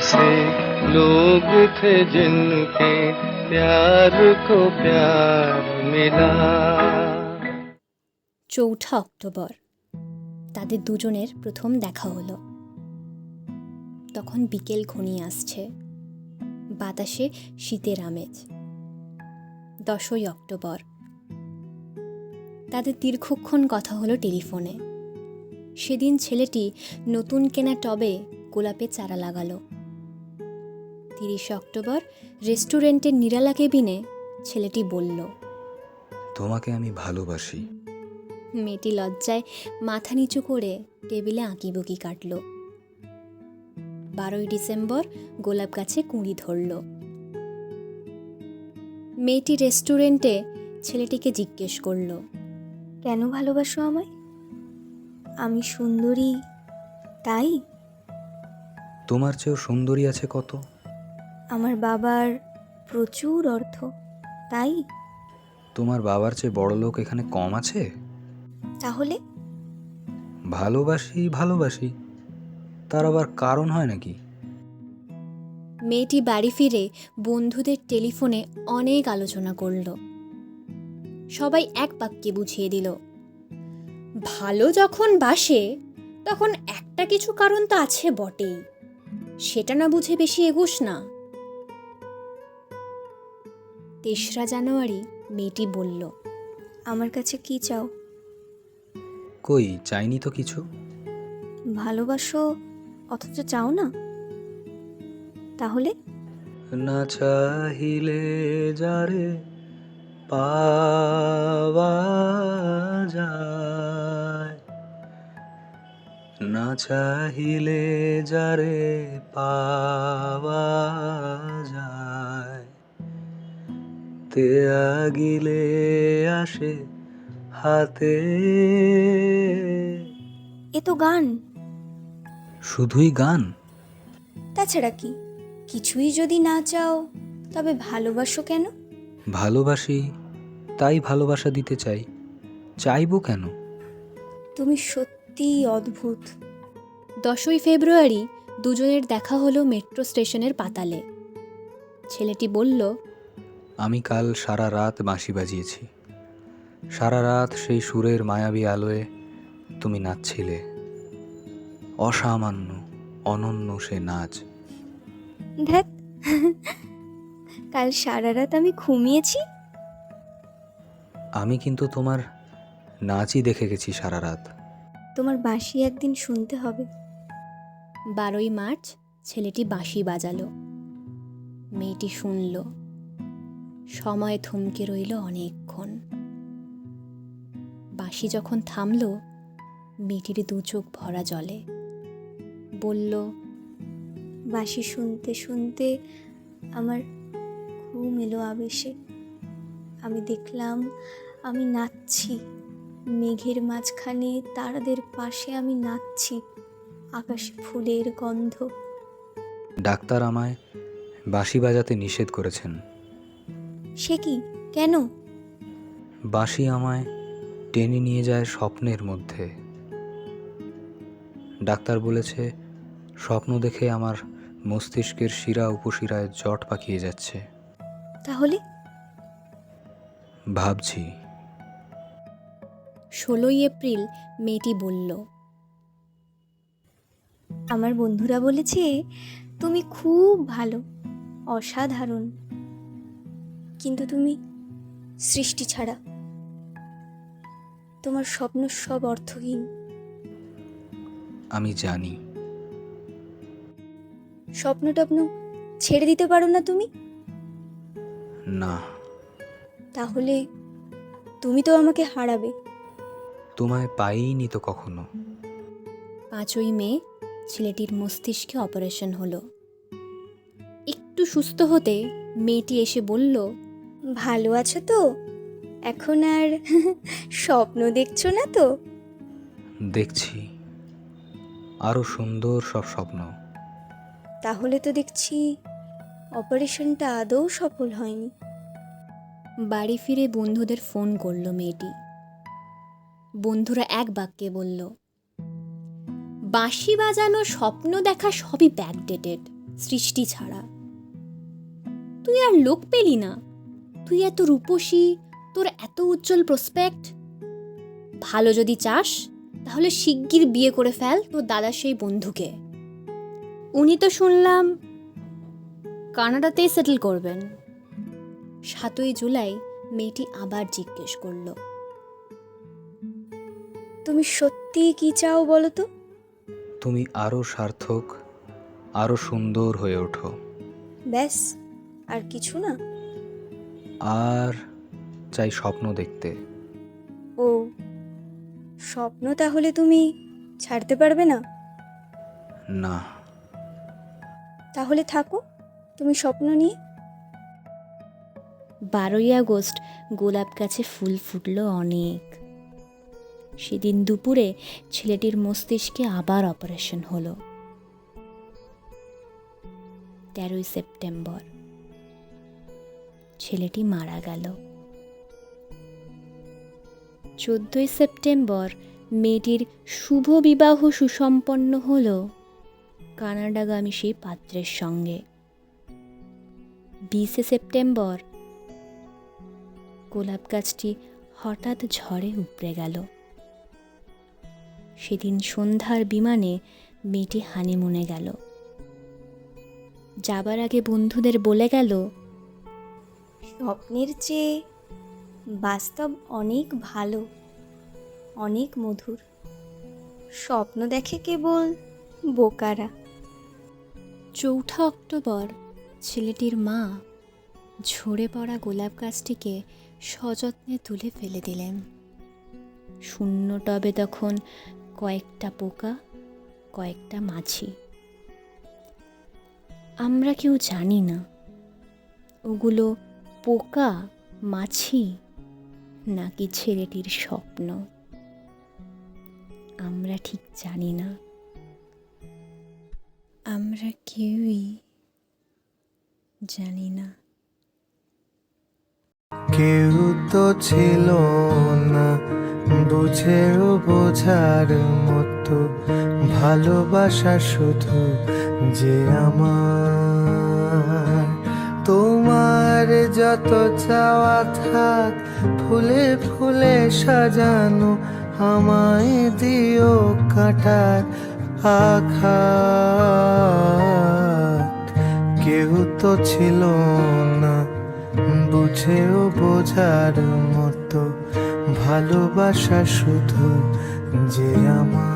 ऐसे लोग थे जिनके प्यार को प्यार मिला। 4 অক্টোবর তাদের দুজনের প্রথম দেখা হলো। তখন বিকেল ঘনিয়ে আসছে, বাতাসে শীতের আমেজ। 10 অক্টোবর তাদের দীর্ঘক্ষণ কথা হলো টেলিফোনে। সেদিন ছেলেটি নতুন কেনা টবে গোলাপের চারা লাগালো। 30 অক্টোবর রেস্টুরেন্টের নিরালা কেবিনে ছেলেটি বলল, তোমাকে আমি ভালোবাসি। মেয়েটি লজ্জায় মাথা নিচু করে টেবিলে আঁকিবুকি কাটল। 12 ডিসেম্বর গোলাপ গাছে কুঁড়ি ধরল। মেয়েটি রেস্টুরেন্টে ছেলেটিকে জিজ্ঞেস করল, কেন ভালোবাসো আমায়? আমি সুন্দরী তাই? তোমার চেয়েও সুন্দরী আছে কত। আমার বাবার প্রচুর অর্থ তাই? তোমার বাবার চেয়ে বড় লোক এখানে কম আছে? তাহলে ভালোবাসি ভালোবাসি, তার আবার কারণ হয় নাকি? মেয়েটি বাড়ি ফিরে বন্ধুদের টেলিফোনে অনেক আলোচনা করল। সবাই এক বাক্যে বুঝিয়ে দিল, ভালো যখন বাসে তখন একটা কিছু কারণ তো আছে বটেই, সেটা না বুঝে বেশি এগোস না। 3রা জানুয়ারি মেয়েটি বলল, আমার কাছে কি চাও? কই চাইনি তো কিছু। ভালোবাসো অথচ চাও না? তাহলে না চাহিলে যারে পাওয়া যায়, না চাহিলে যারে পাওয়া যায়, তে আগিলে আসে হাতে। এ তো গান। শুধুই গান? তাছাড়া কি? কিছুই যদি না চাও তবে ভালোবাসো কেন? ভালোবাসি তাই ভালোবাসা দিতে চাই, চাইবো কেন? তুমি সত্যিই অদ্ভুত। 10 ফেব্রুয়ারি দুজনের দেখা হলো মেট্রো স্টেশনের পাতালে। ছেলেটি বলল, আমি কাল সারা রাত বাঁশি বাজিয়েছি। সারা রাত সেই সুরের মায়াবী আলোয় তুমি নাচছিলে। অসামান্য অনন্য সে নাচ। ধ্যাৎ, কাল সারা রাত আমি ঘুমিয়েছি। আমি কিন্তু তোমার নাচই দেখে গেছি সারা রাত। তোমার বাঁশি একদিন শুনতে হবে। 12 মার্চ ছেলেটি বাঁশি বাজালো। মেয়েটি শুনল। সময় থমকে রইল অনেকক্ষণ। বাঁশি যখন থামল, মেয়েটির 2 চোখ ভরা জলে। বলল, বাঁশি শুনতে শুনতে আমার ঘুম এলো আবেশে। আমি দেখলাম আমি নাচছি, মেঘের মাঝখানে তারাদের পাশে আমি নাচছি, আকাশে ফুলের গন্ধ। ডাক্তার আমায় বাঁশি বাজাতে নিষেধ করেছেন। সে কি? কেন? বাঁশি আমায় টেনে নিয়ে যায় স্বপ্নের মধ্যে। ডাক্তার বলেছে, স্বপ্ন দেখে আমার মস্তিষ্কের শিরা উপশিরায় জট পাকিয়ে যাচ্ছে। তাহলে ভাবছি। 16 এপ্রিল মেয়েটি বলল, আমার বন্ধুরা বলেছে তুমি খুব ভালো, অসাধারণ, কিন্তু তুমি সৃষ্টি ছাড়া। তোমার স্বপ্ন সব অর্থহীন। আমি জানি। স্বপ্ন টপ্ন ছেড়ে দিতে পারো না তুমি? না। তাহলে তুমি তো আমাকে হারাবে। তোমায় পাইনি তো কখনো। 5 মে ছেলেটির মস্তিষ্কে অপারেশন হলো। একটু সুস্থ হতে মেয়েটি এসে বলল, ভালো আছো তো? এখন আর স্বপ্ন দেখছো না তো? দেখছি আরো সুন্দর সব স্বপ্ন। তাহলে তো দেখছি অপারেশনটা আদৌ সফল হয়নি। বাড়ি ফিরে বন্ধুদের ফোন করলো মেয়েটি। বন্ধুরা এক বাক্যে বলল, বাঁশি বাজানো, স্বপ্ন দেখা সবই ব্যাকডেটেড। সৃষ্টি ছাড়া। তুই আর লোক পেলি না? তুই এত রূপসী, তোর এত উজ্জ্বল প্রসপেক্ট। ভালো যদি চাস তাহলে শিগগির বিয়ে করে ফেল তোর দাদার সেই বন্ধুকে। উনি তো শুনলাম কানাডাতেই সেটেল করবেন। 7ই জুলাই মেয়েটি আবার জিজ্ঞেস করল, তুমি সত্যি কি চাও বলো তো? তুমি আরও সার্থক, আরও সুন্দর হয়ে ওঠো। ব্যাস, আর কিছু না? আর চাই স্বপ্ন দেখতে। ও, স্বপ্ন তাহলে তুমি ছাড়তে পারবে না? না। তাহলে থাকো তুমি স্বপ্ন নিয়ে। 12ই আগস্ট গোলাপ গাছে ফুল ফুটল অনেক। সেদিন দুপুরে ছেলেটির মস্তিষ্কে আবার অপারেশন হলো। 13ই সেপ্টেম্বর ছেলেটি মারা গেল। 14ই সেপ্টেম্বর মেয়েটির শুভ বিবাহ সুসম্পন্ন হলো কানাডাগামী সেই পাত্রের সঙ্গে। 20শে সেপ্টেম্বর গোলাপ গাছটি হঠাৎ ঝড়ে উপড়ে গেল। সেদিন সন্ধ্যার বিমানে মেয়েটি হানিমুনে গেল। যাবার আগে বন্ধুদের বলে গেল, স্বপ্নের চেয়ে বাস্তব অনেক ভালো, অনেক মধুর। স্বপ্ন দেখে কেবল বোকারা। 4 অক্টোবর ছেলেটির মা ঝরে পড়া গোলাপ গাছটিকে সযত্নে তুলে ফেলে দিলেন। শূন্য টবে তখন কয়েকটা পোকা, কয়েকটা মাছি। আমরা কেউ জানি না ওগুলো পোকা, মাছি নাকি ছেলেটির স্বপ্ন। আমরা ঠিক জানি না। আমরা কেউই জানি না। কেউ তো ছিল না বুঝেও বোঝার মতো, ভালোবাসা শুধু যে আমার। তোমার যত চাওয়া থাক ফুলে ফুলে সাজানো, আমায় দিও কাঁটার আঘাত। কেউ তো ছিল না বুঝেও বোঝার মতো, ভালোবাসা শুধু যে আমার।